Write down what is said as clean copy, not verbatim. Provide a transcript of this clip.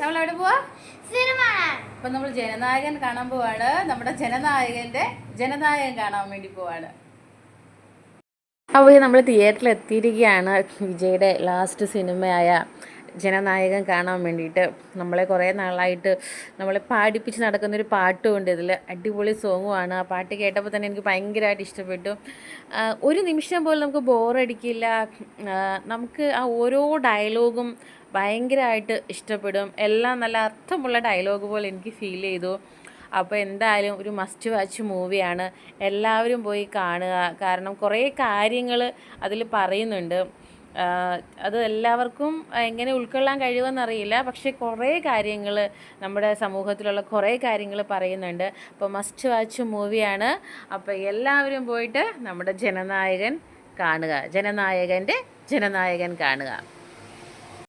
നമ്മളെവിടെ പോവാ? അപ്പം നമ്മൾ ജനനായകൻ കാണാൻ പോവാണ്. നമ്മുടെ ജനനായകൻ കാണാൻ വേണ്ടി പോവാണ്. അപ്പോൾ നമ്മൾ തിയേറ്ററിൽ എത്തിയിരിക്കുകയാണ്. വിജയുടെ ലാസ്റ്റ് സിനിമയായ ജനനായകൻ കാണാൻ വേണ്ടിയിട്ട്. നമ്മളെ കുറേ നാളായിട്ട് നമ്മളെ പാടിപ്പിച്ച് നടക്കുന്നൊരു പാട്ടുമുണ്ട് ഇതിൽ. അടിപൊളി സോങ്ങുമാണ്. ആ പാട്ട് കേട്ടപ്പോൾ തന്നെ എനിക്ക് ഭയങ്കരമായിട്ട് ഇഷ്ടപ്പെട്ടു. ഒരു നിമിഷം പോലും നമുക്ക് ബോറടിക്കില്ല. നമുക്ക് ആ ഓരോ ഡയലോഗും ഭയങ്കരമായിട്ട് ഇഷ്ടപ്പെടും. എല്ലാം നല്ല അർത്ഥമുള്ള ഡയലോഗ് പോലെ എനിക്ക് ഫീൽ ചെയ്തു. അപ്പോൾ എന്തായാലും ഒരു മസ്റ്റ് വാച്ച് മൂവിയാണ്. എല്ലാവരും പോയി കാണുക. കാരണം കുറേ കാര്യങ്ങൾ അതിൽ പറയുന്നുണ്ട്. അത് എല്ലാവർക്കും എങ്ങനെ ഉൾക്കൊള്ളാൻ കഴിയുമെന്നറിയില്ല. പക്ഷേ കുറേ കാര്യങ്ങൾ നമ്മുടെ സമൂഹത്തിലുള്ള കുറേ കാര്യങ്ങൾ പറയുന്നുണ്ട്. അപ്പോൾ മസ്റ്റ് വാച്ച് മൂവിയാണ്. അപ്പോൾ എല്ലാവരും പോയിട്ട് നമ്മുടെ ജനനായകൻ കാണുക. ജനനായകൻ കാണുക.